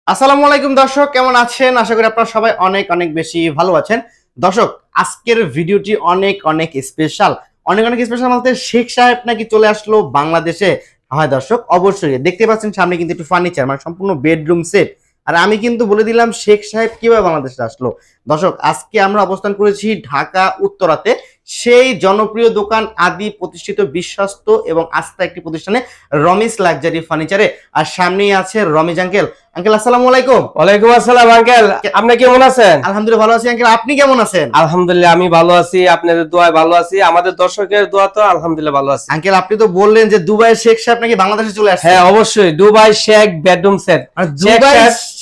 আসসালামু আলাইকুম দর্শক, কেমন আছেন? আশা করি আপনারা সবাই অনেক অনেক বেশি ভালো আছেন। দর্শক, আজকের ভিডিওটি অনেক অনেক স্পেশাল। অনেক অনেক স্পেশাল বলতে শেখ সাহেব নাকি চলে আসলো বাংলাদেশে। হয় দর্শক, অবশ্যই দেখতে পাচ্ছেন সামনে কিন্তু একটু ফার্নিচার, মানে সম্পূর্ণ বেডরুম সেট। আর আমি কিন্তু বলে দিলাম শেখ সাহেব কিভাবে বাংলাদেশে আসলো। দর্শক, আজকে আমরা অবস্থান করেছি ঢাকা উত্তরাতে, সেই জনপ্রিয় দোকান আদি প্রতিষ্ঠিত বিশ্বস্ত এবং আস্থা একটি প্রতিষ্ঠানে, রমিজ লাক্সারি ফার্নিচারে। আর সামনেই আছে রমিজ আঙ্কেল। আঙ্কেল আসসালামু আলাইকুম। ওয়ালাইকুম আসসালাম আঙ্কেল, আপনি কেমন আছেন? আলহামদুলিল্লাহ ভালো আছি আঙ্কেল, আপনি কেমন আছেন? আলহামদুলিল্লাহ আমি ভালো আছি, আপনাদের দোয়ায় ভালো আছি, আমাদের দর্শকের দোয়া তো আলহামদুলিল্লাহ ভালো আছি। আঙ্কেল আপনি তো বললেন যে দুবাইয়ের শেখ সাহেব নাকি বাংলাদেশে চলে আসছে। হ্যাঁ অবশ্যই, দুবাই শেখ বেডরুম সেট। আর দুবাই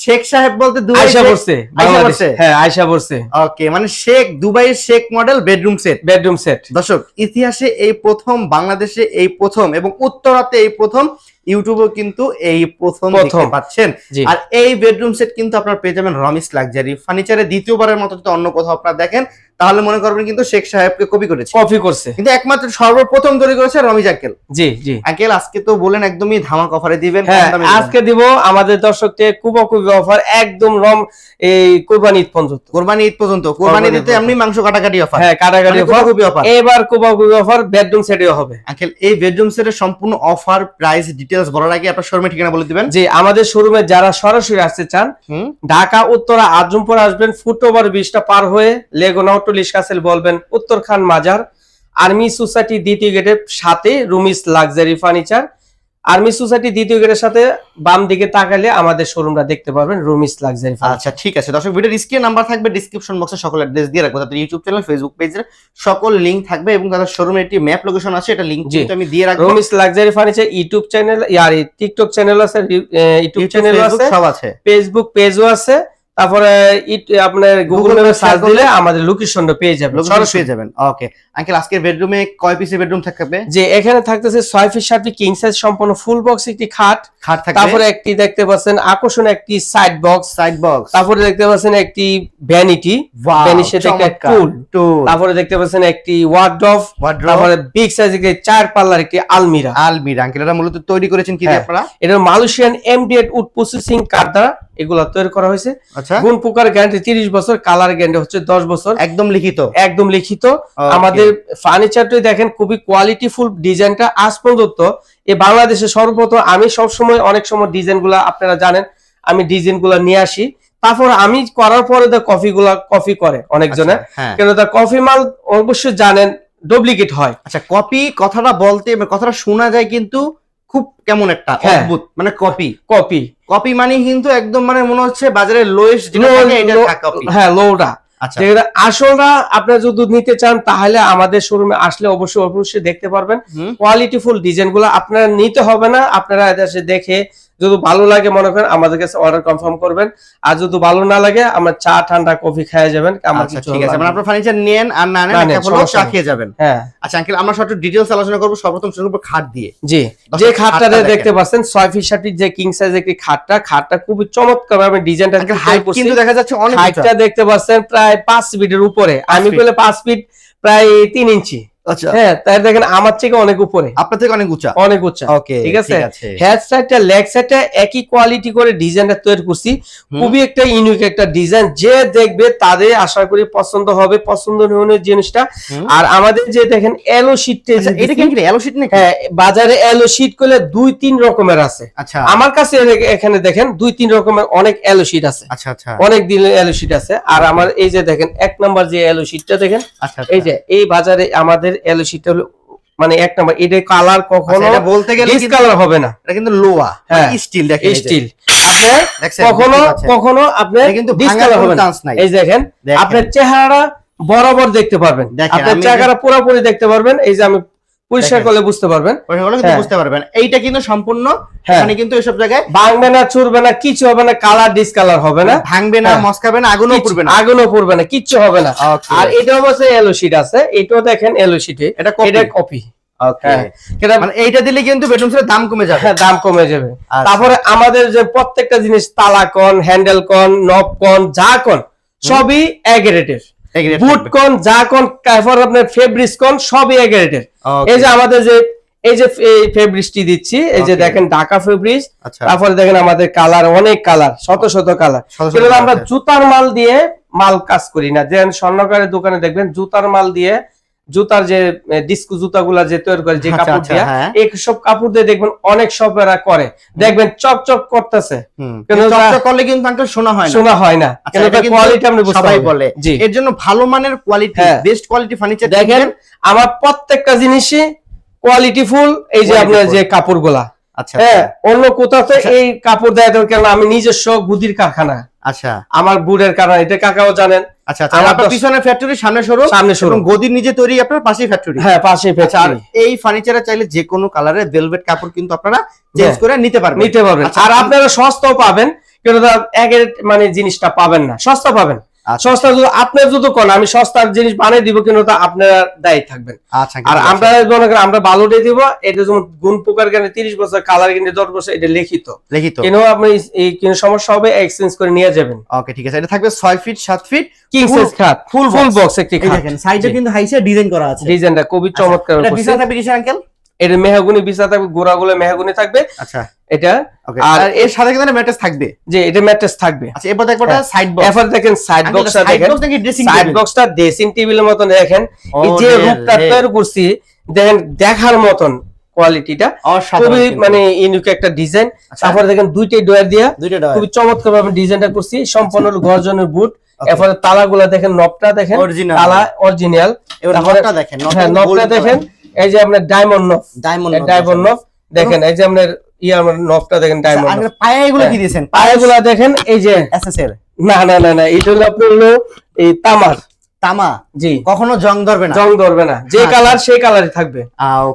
শেখ সাহেব বলতে দুবাই আয়শা পড়ছে, বাংলাদেশে। হ্যাঁ আয়শা পড়ছে। ওকে, মানে শেখ দুবাইয়ের Sheikh model bedroom set. Bedroom set দর্শক, ইতিহাসে এই প্রথম, বাংলাদেশে এই প্রথম এবং উত্তরাতে এই প্রথম, ইউটিউবে কিন্তু এই প্রথম দেখতে পাচ্ছেন। আর এই বেডরুম সেট কিন্তু আপনারা পেয়ে যাবেন রমিজ লাক্সারি ফার্নিচারে। দ্বিতীয়বারের মতো যদি অন্য কোথাও আপনারা দেখেন তাহলে মনে করবেন কিন্তু শেখ সাহেবকে কপি করছে, কিন্তু একমাত্র সর্বপ্রথম তৈরি করেছে রমিজ আঙ্কেল। জি জি আঙ্কেল, আজকে তো বলেন একদমই ধামাকা অফারে দিবেন। আজকে দিব আমাদের দর্শককে কুবাকুবি অফার, একদম এই কুরবানি ঈদ পর্যন্ত। কুরবানি দিতে এমনি মাংস কাটাকাটি অফার। হ্যাঁ কাটাকাটি অফার। এবার কুবাকুবি অফার বেডরুম সেটেও হবে। আঙ্কেল, এই বেডরুম সেটের সম্পূর্ণ অফার, প্রাইস ডিটেইলস বলার আগে আপনার শোরুমের ঠিকানা বলে দিবেন। জি, আমাদের শোরুমে যারা সরাসরি আসতে চান, ঢাকা উত্তরা আজমপুর আসবেন, ফুটওভার ব্রিজটা পার হয়ে লেগুনা অটোলিশ কাছেল বলবেন উত্তরখান মাজার, আর্মি সোসাইটি দ্বিতীয় গেটের সাথে Ramiz luxury furniture. Army society দ্বিতীয় গেটের সাথে বাম দিকে তাকালে আমাদের শোরুমটা দেখতে পারবেন, রমিজ লাক্সারি ফার্নিচার। আচ্ছা ঠিক আছে দর্শক, ভিডিওর স্ক্রিনে নাম্বার থাকবে, ডেসক্রিপশন বক্সে সকল অ্যাড্রেস দিয়ে রাখবো, তাতে ইউটিউব চ্যানেল, ফেসবুক পেজের সকল লিংক থাকবে এবং তাদের শোরুমের একটি ম্যাপ লোকেশন আছে, এটা লিংক কিন্তু আমি দিয়ে রাখবো। Ramiz luxury furniture YouTube channel, আর টিকটক চ্যানেল আছে, ইউটিউব চ্যানেল আছে, সব আছে, ফেসবুক পেজও আছে। তারপরে আপনার গুগল ম্যাপে সার্চ দিলে আমাদের লোকেশনটা পেয়ে যাবেন, সরাসরি পেয়ে যাবেন। ওকে আঙ্কেল, আজকের বেডরুমে কয় পিসের বেডরুম থাকবে? যে এখানে থাকতেছে 6 ফিট 7 ফিট কিং সাইজ সম্পূর্ণ ফুল বক্স একটি খাট থাকবে। তারপরে একটি দেখতে পাচ্ছেন আকর্ষণীয় একটি সাইড বক্স। তারপরে দেখতে পাচ্ছেন একটি ভ্যানিটি, ভ্যানিটির সাথে একটা টুল। তারপরে দেখতে পাচ্ছেন একটি ওয়ার্ডরোব। তারপরে বিগ সাইজ একটি 4 পাল্লার একটি আলমিরা। আঙ্কেল, এটা মূলত তৈরি করেছেন কি দিয়ে আপনারা? এটা মালয়েশিয়ান এমডিএড উড প্রসেসিং কাঠ দ্বারা এগুলা তৈরি করা হয়েছে। গুণ পোকার গ্যারান্টি 30 বছর, কালার গ্যারান্টি হচ্ছে 10 বছর, একদম লিখিত। আমাদের ফার্নিচারটি দেখেন, খুবই কোয়ালিটিফুল ডিজাইনটা। আজ পর্যন্ত এই বাংলাদেশে সর্বপ্রথম, আমি সবসময় অনেক সময় ডিজাইনগুলা আপনারা জানেন আমি ডিজাইনগুলা নিয়ে আসি, তারপর আমি করার পরে কপি করে অনেকজনে, কেন তার কপি মাল অবশ্যই জানেন ডুপ্লিকেট হয়। আচ্ছা, কপি কথাটা বলতে কথাটা শোনা যায় কিন্তু খুব কেমন একটা অদ্ভুত, মানে কপি মানে কিন্তু একদম মানে মনে হচ্ছে বাজারে লোয়েস্ট যেটা থাকে এটা কপি। হ্যাঁ, লোটা। আচ্ছা, আসলটা আপনারা যদি নিতে চান তাহলে আমাদের শোরুমে আসলে অবশ্যই দেখতে পারবেন কোয়ালিটিফুল ডিজাইনগুলো। আপনারা নিতে হবে না, আপনারা এসে দেখে যদি ভালো লাগে মনে করেন আমাদের কাছে অর্ডার কনফার্ম করবেন, আর যদি ভালো না লাগে আমরা চা ঠান্ডা কফি খেয়ে যাবেন। ঠিক আছে, মানে আপনারা ফার্নিচার নেন আর না নেন চা খেয়ে যাবেন। হ্যাঁ আচ্ছা আঙ্কেল, আমরা সব ডিটেইলস আলোচনা করব। সর্বপ্রথম শুরু করব খাট দিয়ে। জি, যে খাটটা দেখতে পাচ্ছেন 6 ফিট 7 ফিট যে কিং সাইজ একটি খাটটা খুবই চমৎকার ভাবে ডিজাইনটা কিন্তু দেখা যাচ্ছে অনেক। হাইটটা দেখতে পাচ্ছেন প্রায় 5 ফিটের উপরে, আমি বলে 5 ফিট প্রায় 3 ইঞ্চি। আচ্ছা হ্যাঁ, তাই দেখেন আমার থেকে অনেক উপরে, আপনার থেকে অনেক উঁচা। ওকে ঠিক আছে। হেড সাইডটা লেগ সাইডটা একই কোয়ালিটি করে ডিজাইনটা তৈরি করছি, খুবই একটা ইউনিক একটা ডিজাইন। যে দেখবে তাদের আশা করি পছন্দ হবে, পছন্দনীয় জিনিসটা। আর আমাদের যে দেখেন এলো শীট, এটা কি এলো শীট নাকি? হ্যাঁ, বাজারে এলো শীট করলে 2-3 রকমের আছে। আচ্ছা, আমার কাছে এখানে দেখেন 2-3 রকমের অনেক এলো শীট আছে। আচ্ছা আচ্ছা, অনেক দিন এলো শীট আছে। আর আমার এই যে দেখেন 1 নাম্বার যে এলো শীটটা দেখেন, এই যে এই বাজারে আমাদের এলো শীট হলো মানে 1 নাম্বার। এটা কালার কখনো এটা বলতে গেলে ডিসকালার হবে না, এটা কিন্তু লোয়া স্টিল। দেখেন স্টিল, আপনি কখনো আপনার কিন্তু ডিসকালার হবে না। এই দেখেন আপনার চেহারা বরাবর দেখতে পারবেন, আপনার চেহারা পুরোপুরি দেখতে পারবেন। এই যে আমি পরিষ্কার করলে বুঝতে পারবেন, এইটা কিন্তু সম্পূর্ণ মানে কিন্তু এইসব জায়গায় ভাঙবে না, চুরবে না, কিছু হবে না, কালার ডিসকালার হবে না, ভাঙবে না, মস্কাবে না, আগুনও পড়বে না, কিচ্ছু হবে না। আর এটা অবশ্যই এলো শীট আছে, এটাও দেখেন এলো শীটে, এটা কপি। মানে এইটা দিলে কিন্তু বেডরুম সেটের দাম কমে যাবে। হ্যাঁ, দাম কমে যাবে। তারপরে আমাদের যে প্রত্যেকটা জিনিস, তালা কোণ, হ্যান্ডেল কোণ, নব কোণ, যা কোণ সবই এক রেটের। বুট কোণ, যা কোণ, আপনার ফেব্রিক্স কোণ সবই এক রেটের। এই যে আমাদের যে এই যে ফেব্রিক্সটি দিচ্ছি, এই যে দেখেন ঢাকা ফেব্রিক্স। তারপরে দেখেন আমাদের কালার, অনেক কালার, শত শত কালার। কিন্তু আমরা জুতার মাল দিয়ে মাল কাজ করি না। যেন স্বর্ণকারের দোকানে দেখবেন জুতার মাল দিয়ে, জুতার যে ডিস্কো জুতাগুলা যে তৈরি করে যে কাপড় দিয়ে, এই সব কাপড় দিয়ে দেখবেন অনেক শপেরা করে, দেখবেন চকচক করতেছে, কিন্তু চকচক করলে কিন্তু আঙ্কেল শোনা হয় না। কিন্তু কোয়ালিটি আপনি সবাই বলে, এর জন্য ভালো মানের কোয়ালিটি, বেস্ট কোয়ালিটি ফার্নিচার। দেখেন আমার প্রত্যেকটা জিনিসই কোয়ালিটি ফুল। এই যে আপনার যে কাপড়গুলা, হ্যাঁ, অন্য কোথাও এই কাপড় দেয় কেন? আমি নিজস্ব গুদির কারখানা, আচ্ছা, আমার বুড়ের কারখানা, এটা কাকাও জানেন। আচ্ছা, আপনার পিছনে ফ্যাক্টরি, সামনে শোরুম, গদির নিচে তৈরি, আপনার পাশেই ফ্যাক্টরি। হ্যাঁ, পাশেই ফ্যাক্টরি। আর এই ফার্নিচারে চাইলে যে কোনো কালারের ভেলভেট কাপড় কিন্তু আপনারা চেঞ্জ করে নিতে পারবেন। আর আপনারা সস্তাও পাবেন, কিন্তু একের মানে জিনিসটা পাবেন না, সস্তা পাবেন। সস্তা যদি আপনার যদি কোন আমি সস্তার জিনিস বানিয়ে দিব, কিন্তু আপনারা দায়ী থাকবেন। আর আমরা মনে করেন আমরা ভালোটাই দিব। এটা যেমন গুণ পোকার গ্যারান্টি 30 বছর, কালার গ্যারান্টি 10 বছর, এটা লিখিত। কেন আপনি এই কোন সমস্যা হবে এক্সচেঞ্জ করে নিয়ে যাবেন। ওকে, ঠিক আছে। এটা থাকবে 6 ফিট 7 ফিট কিং সাইজ খাট, ফুল বক্স একটি খাট। দেখেন সাইডে কিন্তু হাইসে ডিজাইন করা আছে, ডিজাইনটা খুবই চমৎকার। এটা বিছানা থাকবে কিসের আঙ্কেল? এটা মেহগনি বিছানা থাকবে, গোড়াগুলো মেহগনি থাকবে। আচ্ছা, এটা আর এর সাথে কিন্তু ম্যাট্রেস থাকবে। যে এটা ম্যাট্রেস থাকবে। আচ্ছা, এরপর দেখো এটা সাইড বক্স। এরপর দেখেন সাইড বক্সটা, দেখেন সাইড বক্সটা ড্রেসিং টেবিলের মতন। দেখেন এই যে রূপটা তৈরি করছি, দেখেন দেখার মতন কোয়ালিটিটা, খুবই মানে ইউনিক একটা ডিজাইন। তারপর দেখেন দুইটাই ডয়ার দিয়া খুবই চমৎকার ভাবে ডিজাইনটা করছি, সম্পূর্ণ গর্জনের বুট। এরপর তালাগুলা দেখেন, নবটা দেখেন, তালা অরিজিনাল। নবটা দেখেন, হ্যাঁ, নবটা দেখেন। এই যে আপনার ডায়মন্ড নব, ডায়মন্ড নব দেখেন। এই যে আপনার আমার নবটা দেখেন, ডায়মন্ড। আর পায়াগুলো কি দিয়েছেন? পায়াগুলো দেখেন এই যে এসএসএল। না না না না, এটা হলো আপনার হলো এই তামার, তামা। জি, কখনো জং ধরবে না, জং ধরবে না। যে কালার সেই কালারই থাকবে,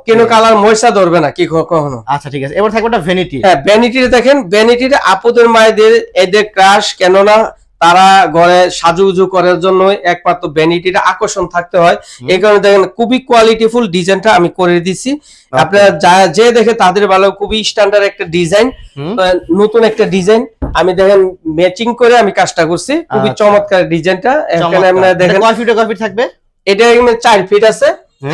কোনো কালার ময়সা ধরবে না কি কখনো। আচ্ছা, ঠিক আছে। এবার থাকবে একটা ভ্যানিটি। হ্যাঁ, ভ্যানিটিতে দেখেন, ভ্যানিটিতে আপুদের মায়েদের এদের ক্রাশ, কেননা তারা ঘরে সাজুগুজু করার জন্য একমাত্র ভ্যানিটিটা আকর্ষণ থাকতে হয়। এই কারণে দেখেন খুবই কোয়ালিটিফুল ডিজাইনটা আমি করে দিছি। আপনারা যে দেখে তাদের ভালো, খুবই স্ট্যান্ডার্ড একটা ডিজাইন, নতুন একটা ডিজাইন। আমি দেখেন ম্যাচিং করে আমি কাজটা করছি, খুবই চমৎকার ডিজাইনটা। এখানে আপনারা দেখেন কয় ফিট থাকবে? এটা এখানে 4 ফিট আছে,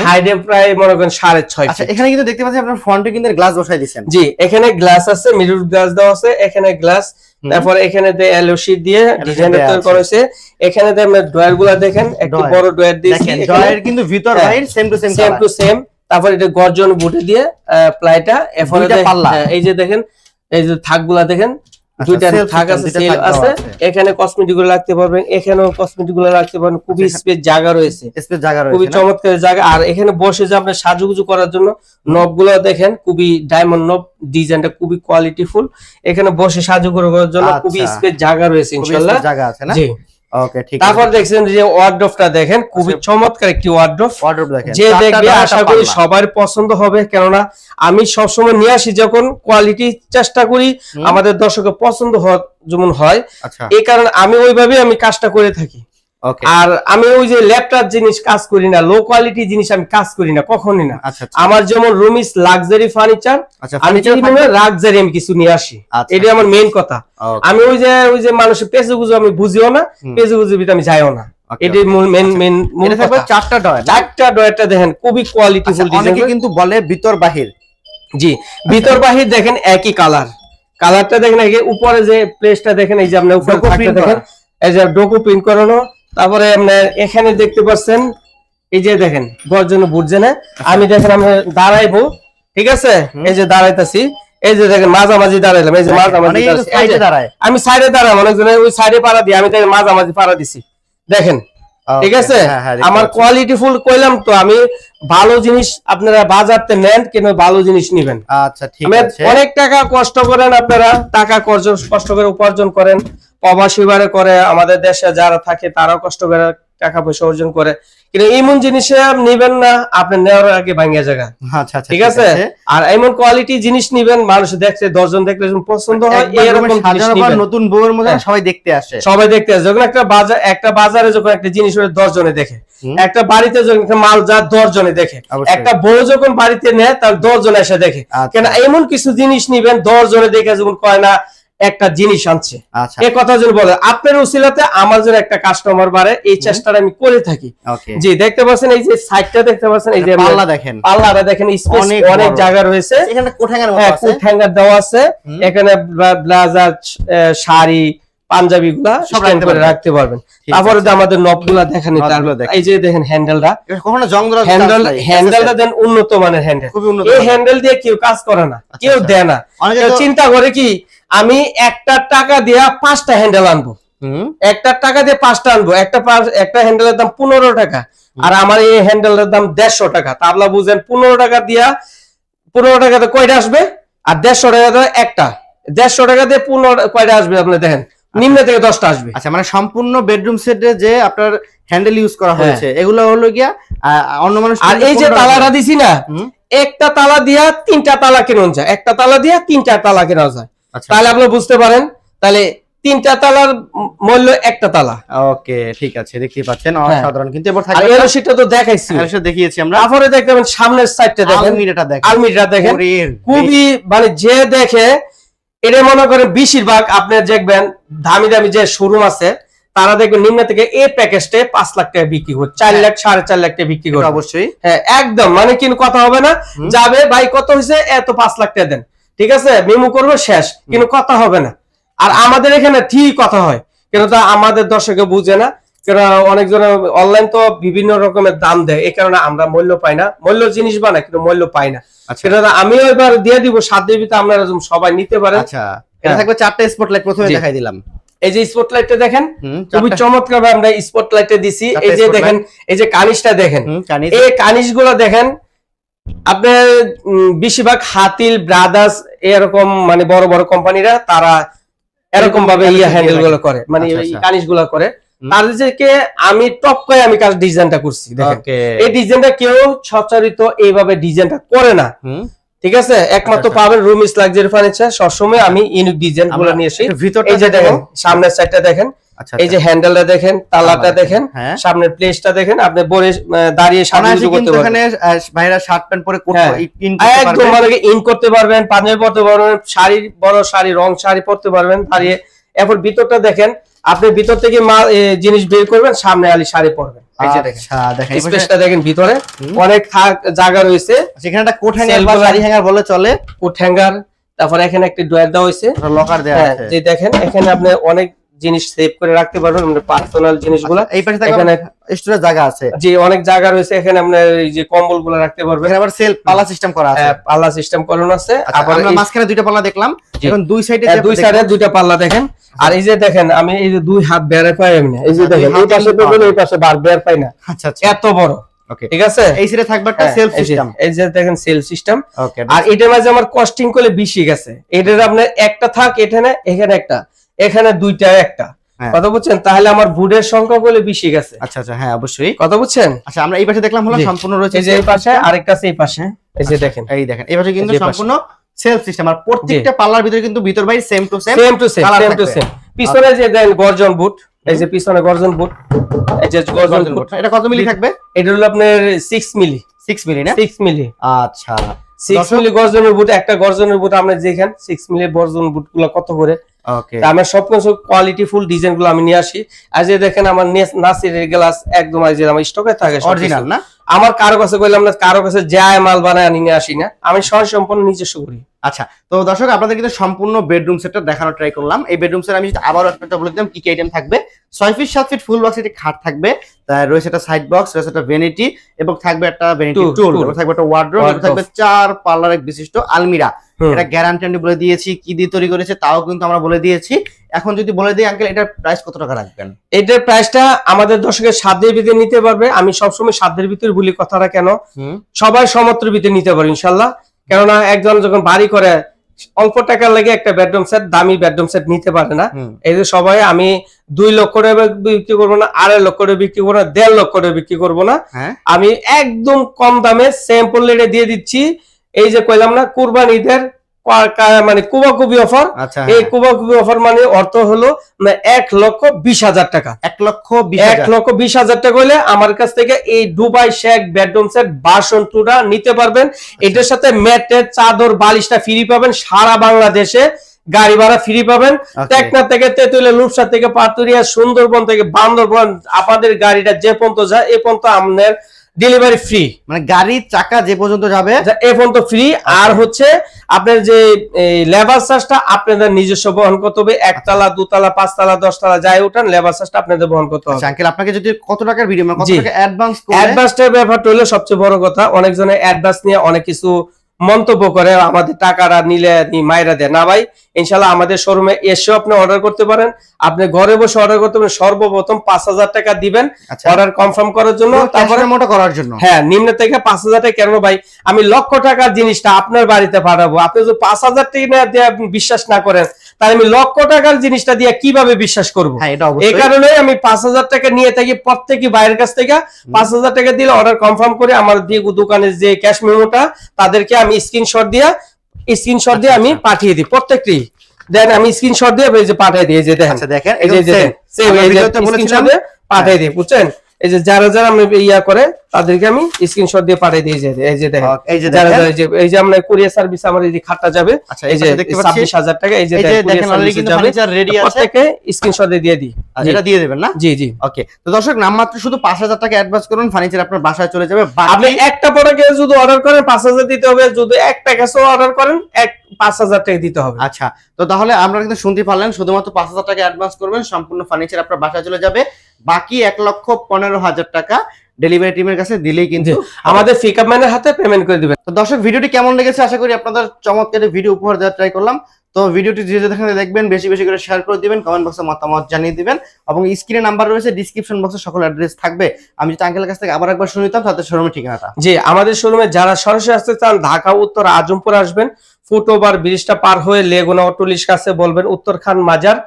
হাইডে প্রায় মনে করেন 6.5। আচ্ছা, এখানে কিন্তু দেখতে পাচ্ছেন আপনার ফ্রন্টে কিন্তু গ্লাস বসাই দিয়েছেন। জি, এখানে গ্লাস আছে, মিরর গ্লাস দেওয়া আছে, এখানে গ্লাস। তারপর এখানে এলো শীট দিয়ে ডিজাইন তৈরি করা হয়েছে। এখানে আপনার ডয়ার গুলা দেখেন, একটু বড় ডয়ার দিয়েছি। ডয়ার কিন্তু ভিতর বাইরে সেম টু সেম। তারপর এটা গর্জন বুটে দিয়ে প্লাইটা, এরপরে এই যে দেখেন, এই যে থাকগুলা দেখেন, দুইটা থাক আছে, সেল আছে। এখানে কসমেটিক গুলো রাখতে পারবেন, এখানেও কসমেটিক গুলো রাখতে পারবেন। খুবই স্পেস জায়গা রয়েছে, খুবই চমৎকার জায়গা। আর এখানে বসে যে আপনি সাজুগুজু করার জন্য নব গুলো দেখেন, খুবই ডায়মন্ড নব, ডিজাইনটা খুবই কোয়ালিটিফুল। এখানে বসে সাজু করার জন্য খুবই স্পেস জায়গা রয়েছে, ইনশাআল্লাহ জায়গা আছে না? জি, ওকে, ঠিক আছে। তারপর দেখছেন যে ওয়ার্ডরোবটা দেখেন, খুবই চমৎকার একটি ওয়ার্ডরোব দেখেন। যে দেখবে আশা করি সবার পছন্দ হবে, কেননা আমি সবসময় নিয়ে আসি যখন কোয়ালিটি চেষ্টা করি আমাদের দর্শকের পছন্দ যেমন হয়, এই কারণে আমি ওইভাবে আমি কাজটা করে থাকি। আর আমি ওই যে ল্যাপটপ জিনিস কাজ করি না, লো কোয়ালিটি জিনিস আমি কাজ করি না, কখনই না। আমার যেমন রুমিস লাক্সারি ফার্নিচার, আমি লাক্সারি আমি কিছু নিয়ে আসি, এটা আমার মেইন কথা। আমি ওই যে মানুষের পেজে গুজো আমি বুঝিও না, পেজে গুজো আমি যাইও না। এটাই মেইন মনে থাকবে। 4টা ডয়ারটা দেখেন, খুবই কোয়ালিটিফুল ডিজাইন। অনেকে কিন্তু বলে ভিতর বাহির। জি, ভিতর বাহির দেখেন একই কালার, কালারটা দেখেন। উপরে যে প্লেসটা দেখেন, এই যে আপনার উপরে থাকতে দেখেন, এই যে ডোকো প্রিন্ট করানো। তারপরে আপনার এখানে দেখতে পাচ্ছেন, এই যে দেখেন গর্জন বুঝছে না। আমি দেখেন আমি দাঁড়াইবো, ঠিক আছে, এই যে দাঁড়াইতেছি, এই যে দেখেন মাঝামাঝি দাঁড়াইলাম, এই যে মাঝামাঝি আমি সাইডে দাঁড়ালাম, অনেকজনের ওই সাইডে পাড়া দিই, আমি দেখেন মাঝামাঝি পাড়া দিছি, দেখেন, ঠিক আছে। আমার কোয়ালিটিফুল কইলাম তো, আমি ভালো জিনিস আপনারা বাজারতে নেন, কেন ভালো জিনিস নিবেন। আচ্ছা, ঠিক আছে। অনেক টাকা কষ্ট করেন আপনারা, টাকা কষ্ট করে উপার্জন করেন, প্রবাসী বারে করে, আমাদের দেশে যারা থাকে তারাও কষ্ট করে টাকা পয়সা অর্জন করে, কিন্তু এমন জিনিস নিবেন না আপনি নেওয়ার আগে ভাঙিয়া জায়গা। আচ্ছা, ঠিক আছে। আর এমন কোয়ালিটি জিনিস নিবেন, মানুষ দেখছে, 10 জন দেখলে পছন্দ হয়, এরকম জিনিস নিবেন। নতুন বউয়ের মধ্যে সবাই দেখতে আসে, যখন একটা বাজারে যখন একটা জিনিস 10 জনে দেখে, একটা বাড়িতে যখন মাল যা 10 জনে দেখে, একটা বউ যখন বাড়িতে নেয় তার 10 জন এসে দেখে। কেন এমন কিছু জিনিস নিবেন 10 জনে দেখে, যখন কয় না একটা জিনিস আনছে। আচ্ছা, এই কথা যদি বলে আপনার উসিলাতে আমার জন্য একটা কাস্টমার বাড়ে, এই চেষ্টাটা আমি করে থাকি। জি, দেখতে পাচ্ছেন এই যে সাইডটা দেখতে পাচ্ছেন, এই যে পাল্লা দেখেন, পাল্লাটা দেখেন, স্পেস অনেক জায়গা রয়েছে। এখানে কোট হ্যাঙ্গার মতো আছে, কোট হ্যাঙ্গার দেওয়া আছে। এখানে ব্লাজার, শাড়ি, পাঞ্জাবি গুলা স্ট্যান্ড করে রাখতে পারবেন। তারপরে আমাদের নবগুলা দেখেন, এই যে দেখেন হ্যান্ডেলটা, কখনো জং ধরা হ্যান্ডেলটা দেন উন্নত মানের হ্যান্ডেল। এই হ্যান্ডেল দিয়ে কেউ কাজ করে না, কেউ দেয় না। কেউ চিন্তা করে কি আমি একটা টাকা দিয়ে 5টা হ্যান্ডেল আনবো, একটা টাকা দিয়ে 5টা আনবো, একটা হ্যান্ডেলের দাম 15 টাকা, আর আমার এই হ্যান্ডেলের দাম 150 টাকা। তাহলে বুঝেন 15 টাকা দিয়া 15 টাকাতে কয়টা আসবে, আর 150 টাকা দিয়ে একটা, 150 টাকা দিয়ে 15 কয়টা আসবে আপনি দেখেন, নিম্ন থেকে 10টা আসবে। আচ্ছা, মানে সম্পূর্ণ বেডরুম সেটে যে আপনার হ্যান্ডেল ইউজ করা হয়েছে এগুলো হলো গিয়া অন্য মানুষ। আর এই যে তালাটা দিছি না, একটা তালা দিয়া 3টা তালা কেনা যায়, একটা তালা দিয়া 3টা তালা কেনা যায়। তাহলে আপনি বুঝতে পারেন, তাহলে 3টা তালার মূল্য একটা তালা। ওকে, ঠিক আছে, দেখতে পাচ্ছেন অসাধারণ। কিন্তু এবার থাকবে আর সেটা তো দেখাইছি, সেটা দেখিয়েছি আমরা। তারপরে দেখতে পাবেন সামনের সাইডটা দেখেন, আলমিরাটা দেখেন, খুবই মানে যে দেখে এটা মনে করেন বেশিরভাগ আপনি দেখবেন দামি দামি যে শোরুম আছে তারা দেখবেন নিম্ন থেকে এই প্যাকেজটা 5 লাখ টাকা বিক্রি করে, 4 লাখ 4.5 লাখ টাকা বিক্রি করে। অবশ্যই, হ্যাঁ, একদম মানে কিন্তু কথা হবে না, যাবে ভাই কত হয়েছে, এত 5 লাখ টাকা দেন, ঠিক আছে, মেমো করবো শেষ, কিন্তু কথা হবে না। আর আমাদের এখানে ঠিক কথা হয়, কেন তা আমাদের দর্শকে বুঝে না, কারণ অনেকজন অনলাইন তো বিভিন্ন রকমের দাম দেয়, এই কারণে আমরা মূল্য পাই না, মূল্য জিনিস বানায় কিন্তু মূল্য পাই না। আমিও এবার দিয়ে দিব 7 দিন ভিতরে, আপনারা সবাই নিতে পারেন। আচ্ছা, এটা থাকবে 4টা স্পটলাইট, প্রথমে দেখাই দিলাম। এই যে স্পটলাইটটা দেখেন, খুবই চমৎকার ভাবে আমরা স্পটলাইটটা দিছি। এই যে দেখেন, এই যে কানিশটা দেখেন, এই কানিশগুলো দেখেন, আপনার বেশিরভাগ হাতিল ব্রাদার্স এরকম মানে বড় বড় কোম্পানিরা তারা এরকম ভাবে হ্যান্ডেল গুলো করে, মানে এই কানিশ গুলো করে। তাদেরকে আমি টপ করে আমি কাজ ডিজাইনটা করছি, দেখেন এই ডিজাইনটা কেউ সচরিত এইভাবে ডিজাইনটা করে না, ঠিক আছে। একমাত্র পাবেন রুমিস লাক্সারি ফার্নিচার, সবসময় আমি ইউনিক ডিজাইন গুলো নিয়ে আসি। এই যে দেখেন সামনের সাইডটা দেখেন, এই যে হ্যান্ডেলটা দেখেন, তালাটা দেখেন, সামনের প্লেসটা দেখেন, আপনি বসে দাঁড়িয়ে সামনে করতে পারবেন। ভাইরা শার্ট প্যান্ট পরে একদম মানে ইন করতে পারবেন, পাঞ্জাবি পরতে পারবেন, শাড়ি বড় শাড়ি রং শাড়ি পরতে পারবেন দাঁড়িয়ে। এরপর ভিতরটা দেখেন, আপনি ভিতর থেকে জিনিস বের করবেন, সামনে আলি শাড়ি পরবেন। এই যে দেখেন স্পেসটা দেখেন, ভিতরে অনেক জায়গা রয়েছে, সেখানে একটা কোট হ্যাঙ্গার বা শাড়ি হ্যাঙ্গার বলে চলে, কোট হ্যাঙ্গার। তারপর এখানে একটা ড্রয়ার দেওয়া হয়েছে, লকার দেওয়া আছে। যে দেখেন এখানে আপনি অনেক জিনিস সেভ করে রাখতে পারবেন, মানে পার্সোনাল জিনিসগুলো। এই পাশে এখানে স্টোরেজ জায়গা আছে, যে অনেক জায়গা রয়েছে, এখানে আপনি এই যে কম্বলগুলো রাখতে পারবেন। এখানে আবার সেলফ পাল্লা সিস্টেম করা আছে, পাল্লা সিস্টেম করানো আছে। আবার আমরা মাঝখানে দুইটা পাল্লা দেখলাম, এখন দুই সাইডে দুইটা পাল্লা দেখেন। আর এই যে দেখেন আমি এই যে দুই হাত বের পাই আমি না, এই যে দেখেন এই পাশে তো এই পাশে বার বের পাই না। আচ্ছা, এত বড়, ঠিক আছে। এই সাইডে থাকবে একটা সেলফ সিস্টেম, এই যে দেখেন সেলফ সিস্টেম। আর এটার মাঝে আমার কস্টিং করে বেশি গেছে, এটার আপনার একটা থাক এখানে, এখানে একটা, এখানে দুইটা একটা, কথা বুঝছেন, তাহলে আমার বুডের সংখ্যা বলে বেশি গেছে। আচ্ছা আচ্ছা, হ্যাঁ অবশ্যই, কথা বুঝছেন। আচ্ছা, আমরা এই পাশে দেখলাম হলো সম্পূর্ণ রয়েছে, এই যে এই পাশে আরেকটা আছে, এই পাশে এই যে দেখেন, এই দেখেন এই পাশে কিন্তু সম্পূর্ণ সেলফ সিস্টেম। আর প্রত্যেকটা পাল্লার ভিতরে কিন্তু ভিতর বাইরে সেম টু সেম, পিছনে যে দেন গর্জন বুট, এই যে পিছনে গর্জন বুট, এই যে গর্জন বুট, এটা কত মিলি থাকবে? এটা হলো আপনার 6 মিলি, 6 মিলি না, 6 মিলি। আচ্ছা, 6 মিলি গর্জনের বুট, একটা গর্জনের বুট আমরা দেখেন 6 মিলি গর্জন বুটগুলো কত করে। ওকে, আমরা সবকিছু কোয়ালিটি ফুল ডিজাইন গুলো আমি নিয়ে আসি। আর যে দেখেন আমার নাসিরের গ্লাস একদম যে আমার স্টকে থাকে অরিজিনাল না, আমার কারো কাছে কইলাম না, কারো কাছে যায় মাল বানায় নিয়ে আসি না, আমি সম্পূর্ণ নিজস্ব করি। আচ্ছা, তো দর্শক আপনাদের কিন্তু সম্পূর্ণ বেডরুম সেটটা দেখানোর ট্রাই করলাম। এই বেডরুম সেট আমি আবারও একটা বলে দিলাম কি কি আইটেম থাকবে। 6 ফিট 7 ফিট ফুল বক্স এর খাট থাকবে, তার রয়েছে একটা সাইড বক্স, রয়েছে একটা ভ্যানিটি, এবং থাকবে একটা ভ্যানিটি টুল, এবং থাকবে একটা ওয়ার্ডরোব, এবং থাকবে 4 পাল্লার এক বিশিষ্ট আলমিরা। এটা গ্যারান্টি আমি বলে দিয়েছি, কি দিয়ে তৈরি করেছে তাও কিন্তু আমরা বলে দিয়েছি। এখন যদি বলে দিই আঙ্কেল, এটার প্রাইস কত টাকা রাখবেন? এটার প্রাইসটা আমাদের দর্শকের সাধ্যের ভিতরে নিতে পারবে। আমি সবসময় সাধ্যের ভিতরে বলি কথাটা, কেন সবাই সমত্রের ভিতরে নিতে পারবে ইনশাল্লাহ। কেননা একজন যখন বাড়ি করে অল্প টাকার লাগে একটা বেডরুম সেট, দামি বেডরুম সেট নিতে পারে না। এই যে সবাই আমি 2 লক্ষ টাকা বিক্রি করবো না, 2.5 লক্ষ টাকা বিক্রি করবো না, 1.5 লক্ষ টাকা বিক্রি করবো না, আমি একদম কম দামে স্যাম্পল রেটে দিয়ে দিচ্ছি। এই যে কইলাম না কুরবানি ঈদের মানে কুবাকুবি অফার, এই কুবাকুবি অফার মানে অর্থ হলো 1,20,000 টাকা, 1,20,000 টাকা হলে আমার কাছ থেকে এই দুবাই শেখ বেডরুম সেট বাসন টুরা নিতে পারবেন। এটার সাথে ম্যাটের চাদর বালিশটা ফ্রি পাবেন সারা বাংলাদেশে। গাড়ি ভাড়া ফ্রি পাবেন। টেকনাফ থেকে তেতুলিয়া, রূপসা থেকে পাতুরিয়া, সুন্দরবন থেকে বান্দরবন, আপনাদের গাড়িটা যে পর্যন্ত যায় এ পর্যন্ত আপনার ডেলিভারি ফ্রি, মানে গাড়ির চাকা যে পর্যন্ত যাবে এ পর্যন্ত ফ্রি। আর হচ্ছে আপনার যে লেবার চার্জটা আপনাদের নিজস্ব বহন করতে হবে। একতলা, দুতলা, পাঁচতলা, 10 তলা যাই উঠান, লেবার চার্জটা আপনাদের বহন করতে হবে। আঙ্কেল আপনাকে যদি কত টাকার ভিডিও, মানে কত টাকা অ্যাডভান্স করে, অ্যাডভান্সের ব্যাপারটা হলো সবচেয়ে বড় কথা। অনেকজনে অ্যাডভান্স নিয়ে অনেক কিছু মন্তব্য করে, আমাদের টাকাটা নিলে মাইরা দেয় না। ভাই ইনশাআল্লাহ আমাদের শোরুমে এসেও আপনি অর্ডার করতে পারেন, আপনি ঘরে বসে অর্ডার করতে পারেন। সর্বপ্রথম 5000 টাকা দিবেন অর্ডার কনফার্ম করার জন্য, তারপরে মোটা করার জন্য। হ্যাঁ, নিম্ন থেকে 5000 টাকা। কেন ভাই আমি লক্ষ টাকার জিনিসটা আপনার বাড়িতে পাঠাবো, আপনি যদি 5000 টাকা দিয়ে বিশ্বাস না করেন, তাহলে আমি লক্ষ টাকার জিনিসটা দিয়ে কিভাবে বিশ্বাস করবো? এই কারণে আমি 5000 টাকা নিয়ে থাকি প্রত্যেকই বাইরের কাছ থেকে। 5000 টাকা দিলে অর্ডার কনফার্ম করে আমার দিয়ে দোকানের যে ক্যাশ মেমোটা তাদেরকে আমি স্ক্রিনশট দিয়ে আমি পাঠিয়ে দিই প্রত্যেকটি। দেন আমি স্ক্রিনশট দিয়ে এই যে পাঠিয়ে দিই, এই যে দেখেন, দেখেন এই যে স্ক্রিনশট দিয়ে পাঠিয়ে দিই, বুঝছেন? এই যে যারা আমি ইয়া করে তাদেরকে আমি স্ক্রিনশট দিয়ে পাঠিয়ে দিই। এই যে দেখেন, এই যে আমরা কুরিয়ার সার্ভিস আমার এই যে খাতটা যাবে, এই যে 26000 টাকা, এই যে দেখেন অলরেডি কিন্তু ফার্নিচার রেডি আছে, প্রত্যেককে স্ক্রিনশট দিয়ে দিই। এটা দিয়ে দিবেন না? জি জি, ওকে। তো দর্শক নামমাত্র শুধু 5000 টাকা অ্যাডভান্স করুন, ফার্নিচার আপনার বাসায় চলে যাবে। আপনি একটা প্রোডাক্ট যদি অর্ডার করেন 5000 দিতে হবে, যদি এক প্যাকেজও অর্ডার করেন 5000 টাকা দিতে হবে। আচ্ছা, তো তাহলে আমরা কিন্তু শুনতে পারলেন, শুধুমাত্র 5000 টাকা অ্যাডভান্স করবেন, সম্পূর্ণ ফার্নিচার আপনার বাসায় চলে যাবে। বাকি 1,15,000 টাকা ডেলিভারি টিমের কাছে দিলেই কিন্তু আমাদের পিকআপ ম্যানের হাতে পেমেন্ট করে দিবেন। তো দর্শক ভিডিওটি কেমন লেগেছে আশা করি আপনাদের চমৎকার ভিডিও উপহার দেওয়ার ট্রাই করলাম। তো ভিডিওটি যে দেখবেন বেশি বেশি করে শেয়ার করে দিবেন, কমেন্ট বক্সে মতামত জানিয়ে দিবেন, এবং স্ক্রিনে নাম্বার রয়েছে, ডেসক্রিপশন বক্সে সকল অ্যাড্রেস থাকবে। আমি যদি আঙ্কেলের কাছ থেকে আবার একবার শুনে নিতাম তাদের শোরুমের ঠিকানাটা। জি, আমাদের শোরুমে যারা সরাসরি আসতে চান ঢাকা উত্তর আজমপুর আসবেন, ফুটওভার ব্রিজটা পার হয়ে লেগুনা অটোলিশ কাছে বলবেন উত্তর খান মাজার,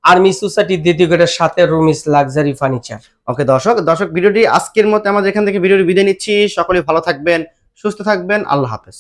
আর্মি সোসাইটি দ্বিতীয় গেটের সাথে রুমিস লাক্সারি ফার্নিচার। ওকে দর্শক ভিডিওটি আজকের মতো আমাদের এখান থেকে ভিডিওটি বিদায় নিচ্ছি। সকলে ভালো থাকবেন, সুস্থ থাকবেন, আল্লাহ হাফেজ।